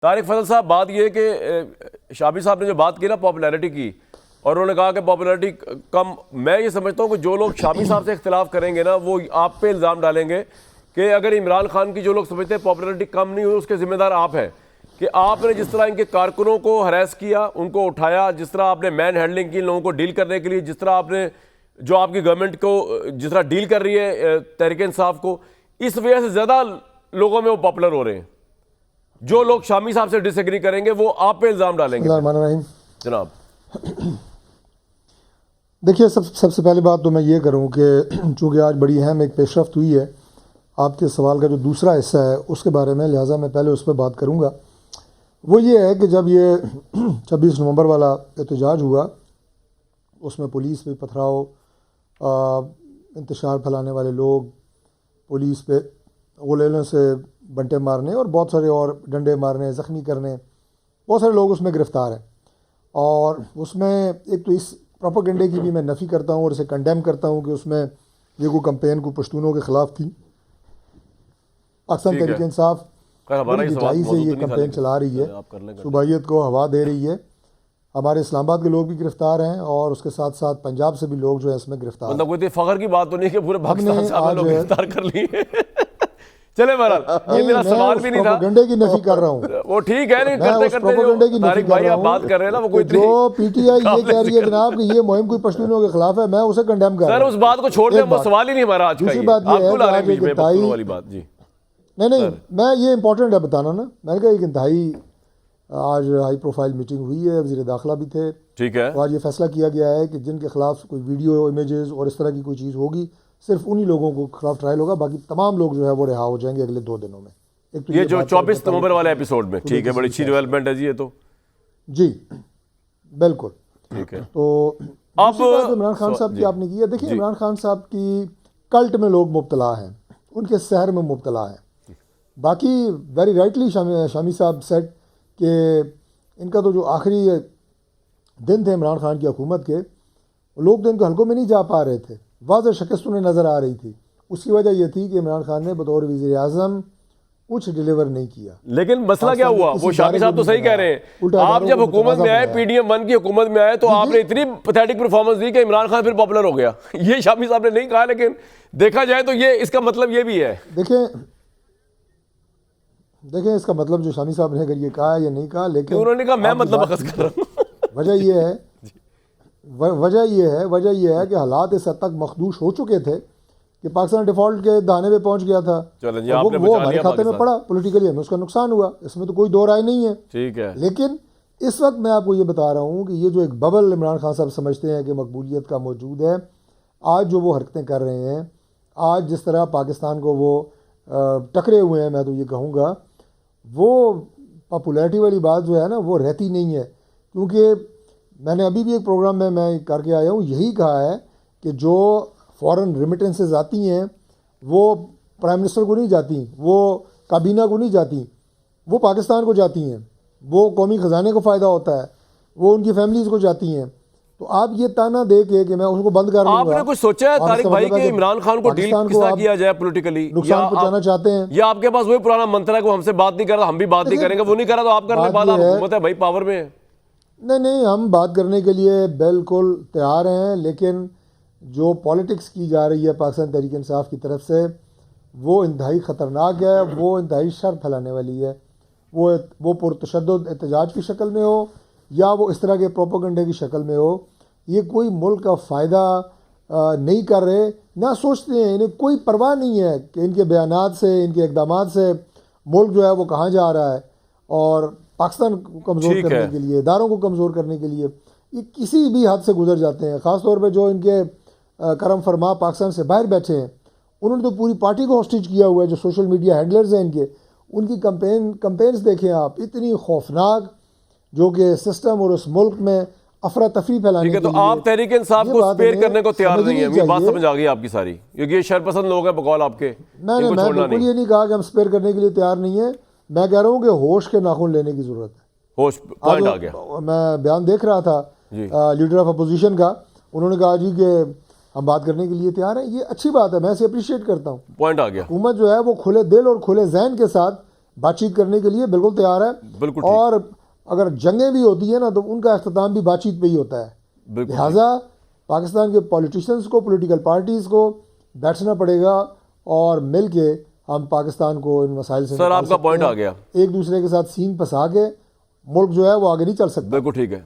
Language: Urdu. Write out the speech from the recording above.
طارق فضل صاحب، بات یہ ہے کہ شامی صاحب نے جو بات کی نا پاپولیرٹی کی، اور انہوں نے کہا کہ پاپولیرٹی کم، میں یہ سمجھتا ہوں کہ جو لوگ شامی صاحب سے اختلاف کریں گے نا وہ آپ پہ الزام ڈالیں گے کہ اگر عمران خان کی جو لوگ سمجھتے ہیں پاپولیرٹی کم نہیں ہوئی، اس کے ذمہ دار آپ ہیں، کہ آپ نے جس طرح ان کے کارکنوں کو ہراس کیا، ان کو اٹھایا، جس طرح آپ نے مین ہینڈلنگ کی ان لوگوں کو ڈیل کرنے کے لیے، جس طرح آپ نے جو آپ کی گورنمنٹ کو جس طرح ڈیل کر رہی ہے تحریک انصاف کو، اس وجہ سے زیادہ لوگوں میں وہ پاپولر ہو رہے ہیں۔ جو لوگ شامی صاحب سے ڈس ایگری کریں گے وہ آپ پہ الزام ڈالیں گے۔ بسم اللہ الرحمن الرحیم۔ جناب دیکھیے، سب سے پہلی بات تو میں یہ کروں کہ چونکہ آج بڑی اہم ایک پیش رفت ہوئی ہے آپ کے سوال کا جو دوسرا حصہ ہے اس کے بارے میں، لہٰذا میں پہلے اس پہ بات کروں گا۔ وہ یہ ہے کہ جب یہ 26 نومبر والا احتجاج ہوا، اس میں پولیس پہ پتھراؤ، انتشار پھیلانے والے لوگ، پولیس پہ غلیلوں سے بنٹے مارنے اور بہت سارے اور ڈنڈے مارنے، زخمی کرنے، بہت سارے لوگ اس میں گرفتار ہیں۔ اور اس میں ایک تو اس پروپیگنڈے کی بھی میں نفی کرتا ہوں اور اسے کنڈیم کرتا ہوں کہ اس میں یہ کوئی کمپین کو پشتونوں کے خلاف تھی۔ پاکستان تحریک انصاف بڑی گہرائی سے یہ کمپین چلا رہی ہے، صوبائیت کو ہوا دے رہی ہے۔ ہمارے اسلام آباد کے لوگ بھی گرفتار ہیں اور اس کے ساتھ ساتھ پنجاب سے بھی لوگ جو ہے اس میں گرفتار ہیں۔ کوئی فخر کی بات تو نہیں کہ پورے پاکستان سے آپ لوگ گرفتار کر لیے۔ چلے بہرحال یہ میرا سوال بھی نہیں تھا، پروپیگنڈے کی نفی کر رہا ہوں۔ وہ ٹھیک ہے، نہیں کرتے کرتے طارق بھائی آپ بات کر رہے ہیں نا، وہ کوئی جو پی ٹی آئی یہ کہہ رہی ہے جناب کہ یہ مہم کوئی پشتونوں کے خلاف ہے، میں اسے کنڈیم کر رہا ہوں۔ سر اس بات کو چھوڑ دیں، وہ سوال ہی نہیں ہمارا آج کا۔ دوسری بات یہ ہے کہ آج ایک انتہائی، جی نہیں میں یہ امپورٹنٹ ہے بتانا نا، میں نے کہا ایک انتہائی آج ہائی پروفائل میٹنگ ہوئی ہے، وزیر داخلہ بھی تھے، ٹھیک ہے، تو آج یہ فیصلہ کیا گیا ہے کہ جن کے خلاف کوئی ویڈیو امیجز اور اس طرح کی کوئی چیز ہوگی صرف انہی لوگوں کو خلاف ٹرائل ہوگا، باقی تمام لوگ جو ہے وہ رہا ہو جائیں گے اگلے 2 دنوں میں۔ یہ جو 24 نومبر والے ایپیسوڈ میں، ٹھیک ہے، بڑی اچھی ڈیولپمنٹ ہے جی یہ تو۔ جی بالکل ٹھیک ہے۔ تو اب عمران خان صاحب کی آپ نے کی ہے، دیکھیے عمران خان صاحب کی کلٹ میں لوگ مبتلا ہیں، ان کے سحر میں مبتلا ہیں۔ باقی ویری رائٹلی شامی صاحب سیٹ کہ ان کا تو جو آخری دن تھے عمران خان کی حکومت کے، لوگ تو ان کے حلقوں میں نہیں جا پا رہے تھے، واضح شکست انہیں نظر آ رہی تھی۔ اس کی وجہ یہ تھی کہ عمران خان نے بطور وزیر اعظم کچھ ڈیلیور نہیں کیا۔ لیکن مسئلہ کیا ہوا؟ وہ شامی صاحب تو صحیح کہہ رہے ہیں، آپ جب حکومت میں آئے، پی ڈی ایم 1 کی حکومت میں آئے، تو آپ نے اتنی پیتھیٹک پرفارمنس دی کہ عمران خان پھر پاپولر ہو گیا۔ یہ شامی صاحب نے نہیں کہا، لیکن دیکھا جائے تو یہ اس کا مطلب یہ بھی ہے۔ دیکھیں اس کا مطلب جو شامی صاحب نے اگر یہ کہا یا نہیں کہا، لیکن انہوں نے کہا میں مطلب اخذ کر رہا ہوں۔ وجہ یہ ہے کہ حالات اس حد تک مخدوش ہو چکے تھے کہ پاکستان ڈیفالٹ کے دہانے پہ پہنچ گیا تھا، وہ ہمارے کھاتے میں پڑا، پولیٹیکلی ہمیں اس کا نقصان ہوا، اس میں تو کوئی دو رائے نہیں ہے۔ ٹھیک ہے، لیکن اس وقت میں آپ کو یہ بتا رہا ہوں کہ یہ جو ایک ببل عمران خان صاحب سمجھتے ہیں کہ مقبولیت کا موجود ہے، آج جو وہ حرکتیں کر رہے ہیں، آج جس طرح پاکستان کو وہ ٹکرے ہوئے ہیں، میں تو یہ کہوں گا وہ پاپولیرٹی والی بات جو ہے نا وہ رہتی نہیں ہے۔ کیونکہ میں نے ابھی بھی ایک پروگرام میں کر کے آیا ہوں، یہی کہا ہے کہ جو فورن ریمیٹنسز آتی ہیں وہ پرائم منسٹر کو نہیں جاتی، وہ کابینہ کو نہیں جاتی، وہ پاکستان کو جاتی ہیں، وہ قومی خزانے کو فائدہ ہوتا ہے، وہ ان کی فیملیز کو جاتی ہیں۔ تو آپ یہ تانا دے کے کہ میں اس کو بند کر لوں گا، آپ نے کچھ سوچا ہے طارق بھائی کہ عمران خان کو ڈیل کس طرح کیا جائے پولیٹیکلی؟ نقصان پہنچانا چاہتے ہیں یا آپ کے پاس وہی پرانا منتر ہے کہ ہم سے بات نہیں کر رہا، ہم بھی بات نہیں کریں گے، وہ نہیں کر رہا تو آپ کرنے بعد آپ حکومت ہے بھائی پاور میں ہے؟ نہیں ہم بات کرنے کے لیے بالکل تیار ہیں، لیکن جو پالیٹکس کی جا رہی ہے پاکستان تحریک انصاف کی طرف سے وہ انتہائی خطرناک ہے، وہ انتہائی شر پھیلانے والی ہے، وہ پرتشدد احتجاج کی شکل میں ہو یا وہ اس طرح کے پروپیگنڈے کی شکل میں ہو۔ یہ کوئی ملک کا فائدہ نہیں کر رہے، نہ سوچتے ہیں، انہیں کوئی پرواہ نہیں ہے کہ ان کے بیانات سے، ان کے اقدامات سے ملک جو ہے وہ کہاں جا رہا ہے، اور پاکستان کو کمزور کرنے کے لیے، اداروں کو کمزور کرنے کے لیے یہ کسی بھی حد سے گزر جاتے ہیں۔ خاص طور پہ جو ان کے کرم فرما پاکستان سے باہر بیٹھے ہیں، انہوں نے تو پوری پارٹی کو ہاسٹیج کیا ہوا ہے، جو سوشل میڈیا ہینڈلرز ہیں ان کی کمپینز دیکھیں آپ، اتنی خوفناک، جو کہ سسٹم اور اس ملک میں افراتفری پھیلانے کے لیے۔ تو آپ تحریک انصاف کو سپیئر کرنے کو تیار نہیں ہیں؟ یہ بات سمجھ آ گئی آپ کی ساری، کیونکہ یہ شرپسند لوگ ہیں بقول آپ کے۔ میں بالکل یہ نہیں کہا کہ ہم سپیئر کرنے کے لیے تیار نہیں ہیں، میں کہہ رہا ہوں کہ ہوش کے ناخن لینے کی ضرورت ہے۔ ہوش پوائنٹ آ گیا۔ میں بیان دیکھ رہا تھا لیڈر آف اپوزیشن کا، انہوں نے کہا جی کہ ہم بات کرنے کے لیے تیار ہیں، یہ اچھی بات ہے، میں اسے اپریشیٹ کرتا ہوں۔ پوائنٹ آ گیا۔ حکومت جو ہے وہ کھلے دل اور کھلے ذہن کے ساتھ بات چیت کرنے کے لیے بالکل تیار ہے. بالکل ٹھیک. اور اگر جنگیں بھی ہوتی ہیں نا تو ان کا اختتام بھی بات چیت پہ ہی ہوتا ہے. بالکل لہٰذا پاکستان کے پولیٹیشنز کو، پولیٹیکل پارٹیز کو بیٹھنا پڑے گا اور مل کے ہم پاکستان کو ان مسائل سے سر آپ کا پوائنٹ آ گیا. ایک دوسرے کے ساتھ سینگ پسا کے ملک جو ہے وہ آگے نہیں چل سکتا. بالکل ٹھیک ہے.